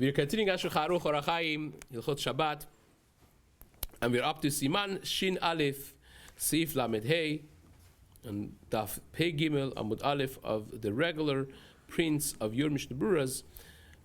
We're continuing Ashur Charuch Orachaim, Hilchot Shabbat, and we're up to Siman Shin Aleph, Seif Lamed Hey, and Daf Pei Gimel Amud Aleph of the regular prints of your Mishna Beruras.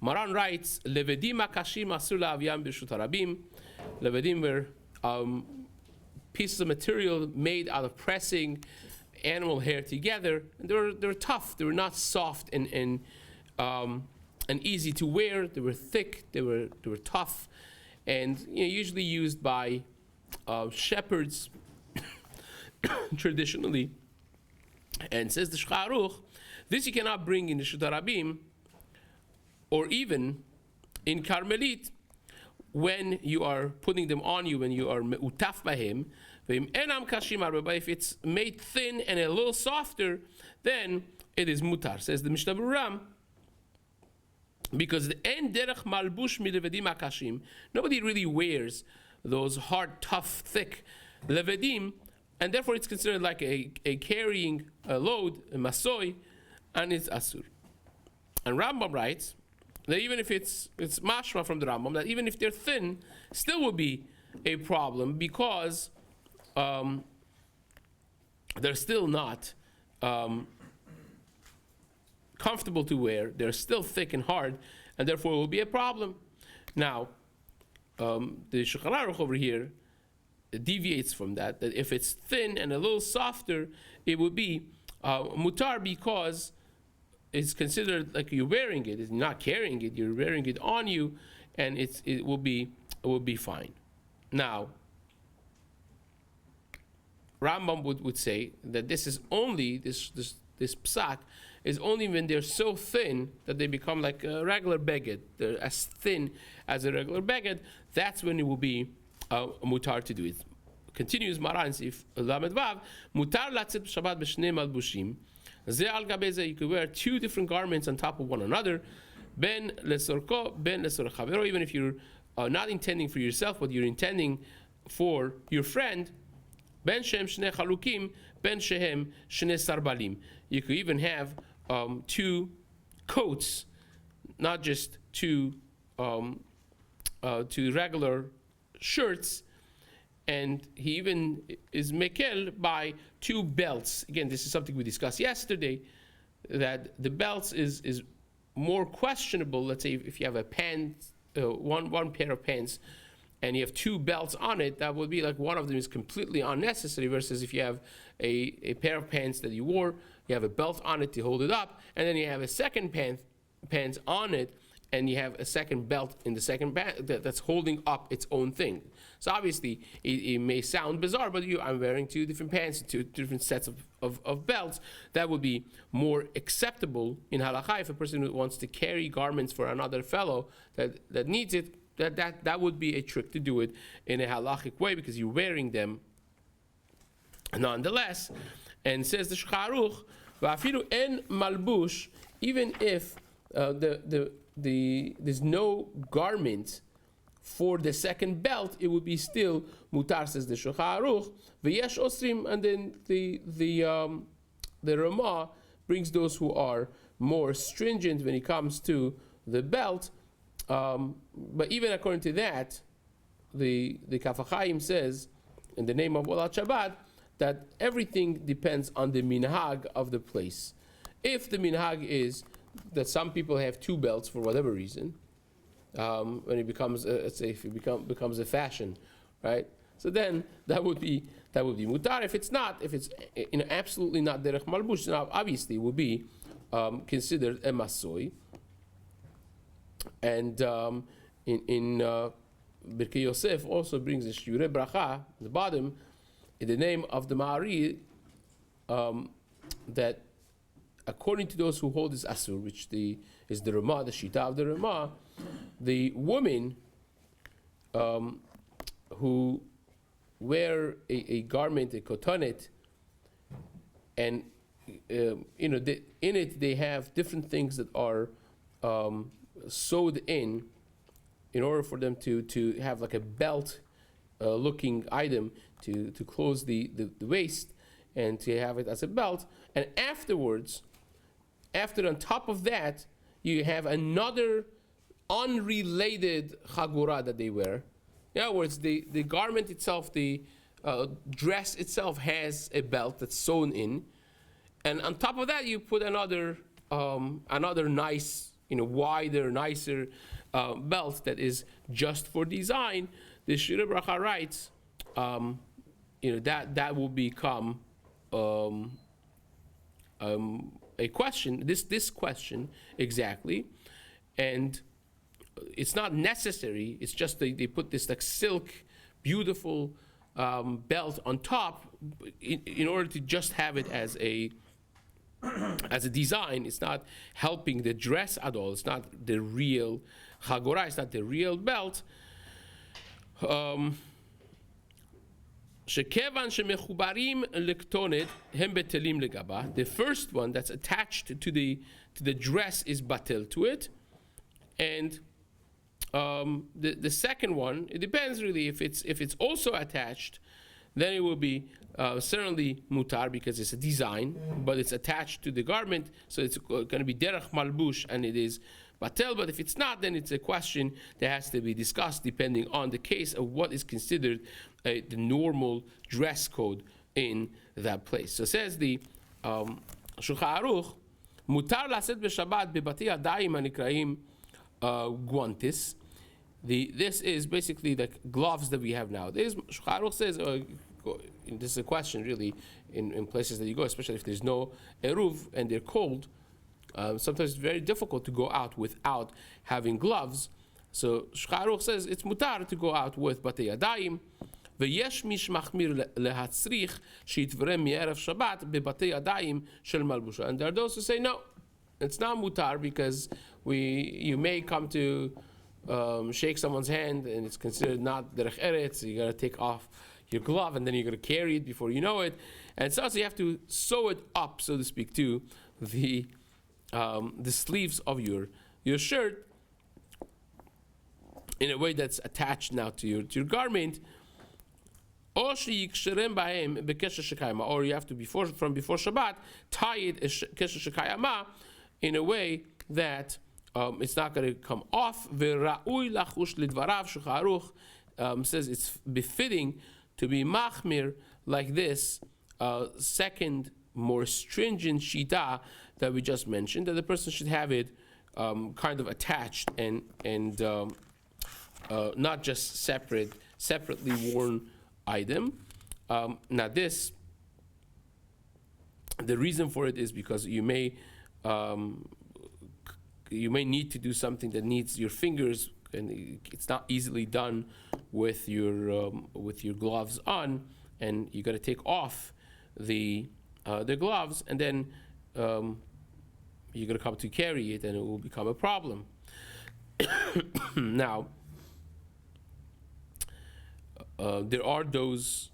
Maran writes, Levedim Akashim Asur La'avyam B'Reshut Harabim. Levedim were pieces of material made out of pressing animal hair together. And they were tough. They were not soft and easy to wear. They were thick. They were tough, and usually used by shepherds traditionally. And says the Shulchan Aruch, this you cannot bring in the Reshut Harabim, or even in Carmelit, when you are putting them on you, when you are me'utaf b'hem. But if it's made thin and a little softer, then it is mutar, says the Mishna Berura. Because the en derech malbush milevedim akashim, nobody really wears those hard, tough, thick levedim, and therefore it's considered like a carrying a load, a masoi, and it's asur. And Rambam writes that even if it's mashma from the Rambam, that even if they're thin, still will be a problem, because they're still not comfortable to wear. They're still thick and hard, and therefore it will be a problem. Now, the Shulchan Aruch over here deviates from that if it's thin and a little softer, it would be mutar, because it's considered like you're wearing it. It's not carrying it. You're wearing it on you, and it will be fine. Now, Rambam would say that this is only this psak is only when they're so thin that they become like a regular beged. They're as thin as a regular beged. That's when it will be mutar to do it. Continues Maran Seif Lamed Vav, mutar latzit b'Shabbat b'shnei malbushim. Ze al gabe ze, you could wear two different garments on top of one another. Ben lesorko, ben lesor chavero. Even if you're not intending for yourself, but you're intending for your friend. Ben shehem shnei chalukim, ben shehem shnei sarbalim. You could even have two coats, not just two regular shirts. And he even is mekel by two belts. Again, this is something we discussed yesterday, that the belts is more questionable. Let's say if you have a pants, one pair of pants, and you have two belts on it, that would be like one of them is completely unnecessary, versus if you have a pair of pants that you wore, you have a belt on it to hold it up, and then you have a second pants on it, and you have a second belt in the second pant that's holding up its own thing. So obviously it may sound bizarre, but I'm wearing two different pants, two different sets of belts. That would be more acceptable in halakha if a person who wants to carry garments for another fellow that needs it. That would be a trick to do it in a halachic way, because you're wearing them nonetheless. And says the Shulchan Aruch, va'afilu en malbush, even if there's no garment for the second belt, it would be still mutar, says the Shulchan Aruch. V'yesh osrim, and then the Ramah brings those who are more stringent when it comes to the belt. But even according to that, the Kaf HaChaim says, in the name of Olat Shabbat, that everything depends on the minhag of the place. If the minhag is that some people have two belts for whatever reason, when it becomes, let's say, if it becomes a fashion, right? So then that would be mutar. If it's not, if it's absolutely not derech malbush, now obviously it would be considered a masoi. And in Birkei Yosef also brings the shiurei bracha at the bottom, in the name of the Ma'ari, that according to those who hold this asur, which is the Ramah, the Shita of the Ramah, the women who wear a garment, a kotonet, and in it they have different things that are sewed in order for them to have like a belt looking item to close the waist and to have it as a belt. And afterwards, on top of that, you have another unrelated chagura that they wear. In other words, the garment itself, the dress itself has a belt that's sewn in, and on top of that you put another nice, wider, nicer belt that is just for design. The Shira Bracha writes, that will become a question. This question exactly, and it's not necessary. It's just they put this like silk, beautiful belt on top in order to just have it as a design. It's not helping the dress at all. It's not the real chagora. It's not the real belt. The first one that's attached to the dress is batel to it, and the second one, it depends really. If it's also attached, then it will be certainly mutar because it's a design, but it's attached to the garment, so it's going to be derech malbush, and it is batel. But if it's not, then it's a question that has to be discussed depending on the case of what is considered the normal dress code in that place. So says the Shulchan Aruch, mutar laset b'Shabbat bebati yadayim hanikraim guantis. This is basically the gloves that we have now. Shulchan Aruch says, this is a question really in places that you go, especially if there's no eruv and they're cold. Sometimes it's very difficult to go out without having gloves. So Shulchan Aruch says it's mutar to go out with batei yadayim. ויש מי שמחמיר להצריך שיתברם מערב שבת בבתי ידיים של מלבושה. And there are those who say no, it's not mutar because you may come to shake someone's hand and it's considered not derech eretz. You got to take off your glove and then you're going to carry it before you know it, and so you have to sew it up, so to speak, to the sleeves of your shirt in a way that's attached now to your garment. Or you have to, from before Shabbat, tie it kesher shekayama in a way that it's not going to come off. Says it's befitting to be machmir like this second, more stringent shita that we just mentioned, that the person should have it kind of attached and not just separately worn item. Now this, the reason for it is because you may need to do something that needs your fingers, and it's not easily done with your gloves on, and you got to take off the gloves, and then you're going to come to carry it, and it will become a problem. Now, there are those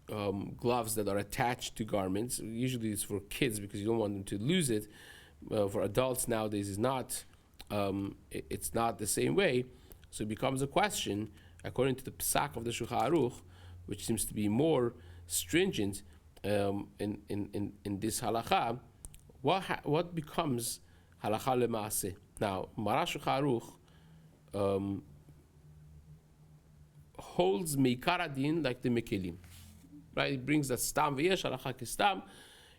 gloves that are attached to garments. Usually it's for kids because you don't want them to lose it. For adults nowadays, it's not the same way. So it becomes a question, according to the Psak of the Shulchan Aruch, which seems to be more stringent in this halacha. What becomes halacha lemaaseh? Now, Mara Shulchan Aruch holds meikar adin like the mekelim, right? He brings the stam v'yesh halacha kestam.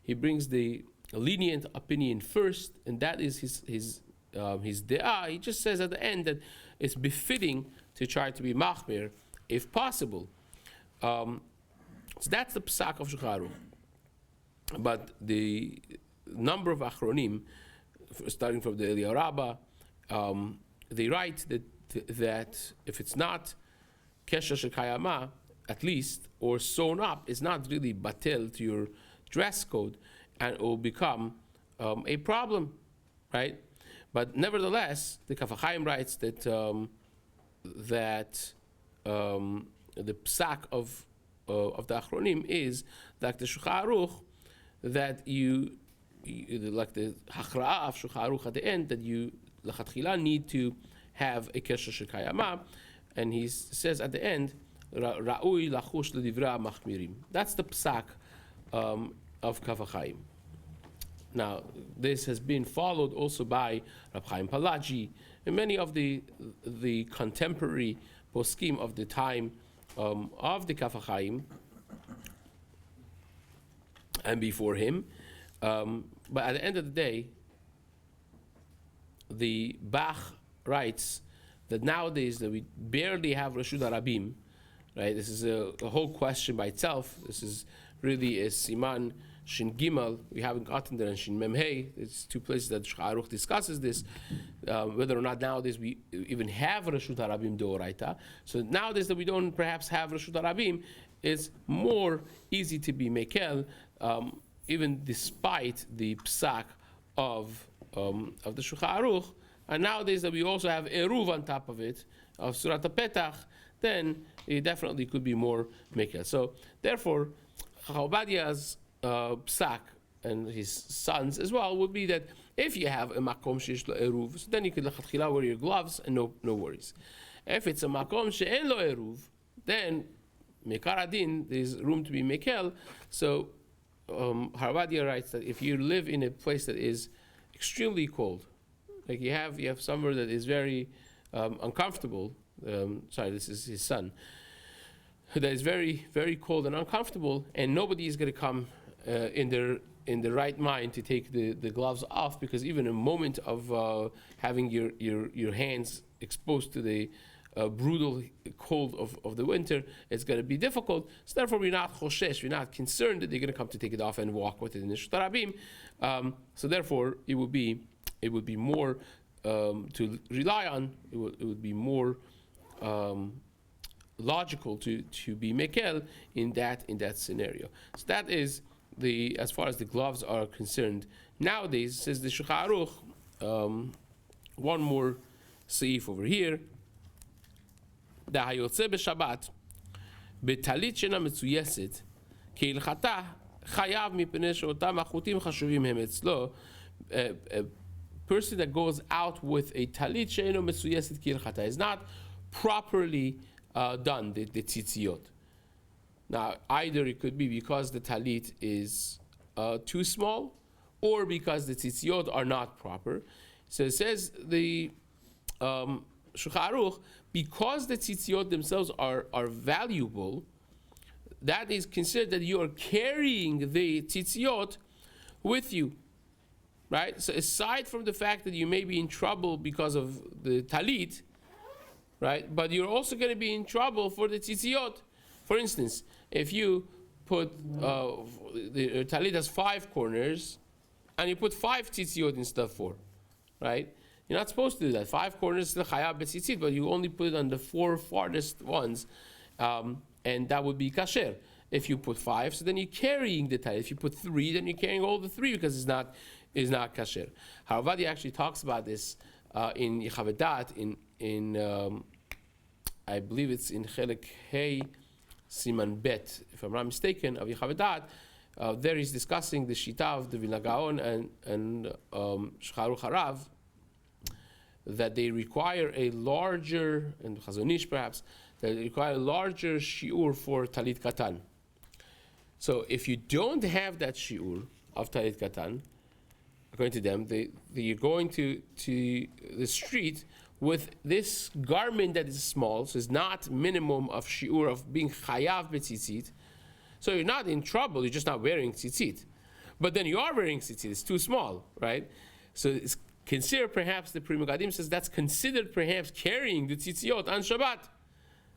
He brings the lenient opinion first, and that is his de'ah. He just says at the end that it's befitting to try to be machmir if possible. So that's the psak of Shulchan Aruch. But the number of achronim, starting from the Eliyahu Rabbah, they write that if it's not kesher shekayama, at least, or sewn up, is not really batel to your dress code, and it will become a problem, right? But nevertheless, the Kaf HaChaim writes that the psak of the achronim is like the Shulchan Aruch, that you like the hachra'ah of Shulchan Aruch at the end, that you l'chatchila need to have a kesher shekayama. And he says at the end, Ra'ui lachush ledivra machmirim. That's the psak of Kaf HaChaim. Now, this has been followed also by Rab Chaim Palaji and many of the contemporary poskim of the time of the Kaf HaChaim and before him. But at the end of the day, the Bach writes that nowadays that we barely have Rashut HaRabim, right? This is a whole question by itself. This is really a Siman Shin Gimel. We haven't gotten there, and Shin Mem Hey. It's two places that Shulchan Aruch discusses this, whether or not nowadays we even have Rashut HaRabim Deoraita. So nowadays that we don't perhaps have Rashut HaRabim, it's more easy to be Mekel, even despite the psak of the Shulchan Aruch. And nowadays that we also have Eruv on top of it, of Surat HaPetach, then it definitely could be more Mekel. So therefore, Obadiah's psak and his sons as well would be that if you have a makom sheish lo eruv, so then you could lechatchila wear your gloves and no worries. If it's a makom she'en lo eruv, then mekar adin, there's room to be mekel. So Obadiah writes that if you live in a place that is extremely cold, like you have somewhere that is very uncomfortable. Sorry, this is his son. That is very, very cold and uncomfortable, and nobody is going to come in the right mind to take the gloves off, because even a moment of having your hands exposed to the brutal cold of the winter, it's going to be difficult. So therefore, we're not choshesh, we're not concerned that they're going to come to take it off and walk with it in the Rashut HaRabim. So therefore, it would be more to rely on. It would be more logical to be mekel in that scenario. So that is as far as the gloves are concerned. Nowadays, says the Shulchan Aruch, one more seif over here. Da hayotze b'Shabbat b'talit shena metzuyeset keilchata chayav mipnei she'otam achutim chashuv hem etzlo. A person that goes out with a talit she'eno metzuyeset keilchata is not properly done, the tzitziot. Now, either it could be because the talit is too small, or because the tzitziot are not proper. So it says the Shulchan Aruch, because the tzitziot themselves are valuable, that is considered that you are carrying the tzitziot with you, right? So aside from the fact that you may be in trouble because of the talit, right? But you're also going to be in trouble for the tzitziot. For instance, if you put the talit has 5 corners, and you put 5 tzitziot instead of 4, right? You're not supposed to do that. 5 corners is the chayav b'tzitzit, but you only put it on the 4 farthest ones, and that would be kasher. If you put 5, so then you're carrying the talit. If you put 3, then you're carrying all the 3 because it's not kasher. Harvadi actually talks about this in Yechavedat, in I believe it's in Chelek Hey Siman Bet, if I'm not mistaken, of Yechavedat. There he's discussing the Shita of the Vilna Gaon and Shulchan Aruch Harav, that they require a larger, and Chazon Ish perhaps, that they require a larger shiur for talit katan. So if you don't have that shiur of talit katan, according to them, you're going to the street with this garment that is small, so it's not minimum of shiur of being chayav b'tzitzit. So you're not in trouble, you're just not wearing tzitzit. But then you are wearing tzitzit, it's too small, right? So it's considered, perhaps the Pri Megadim says that's considered perhaps carrying the tzitziot on Shabbat.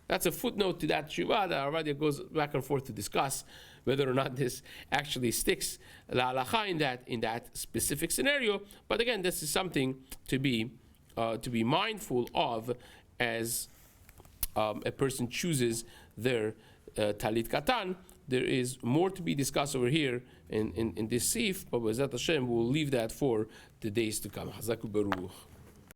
That's a footnote to that Shuvah that already goes back and forth to discuss whether or not this actually sticks la halacha in that specific scenario. But again, this is something to be mindful of as a person chooses their talit katan. There is more to be discussed over here in this Seif, but with Zat Hashem, we'll leave that for the days to come. Hazaku Baruch.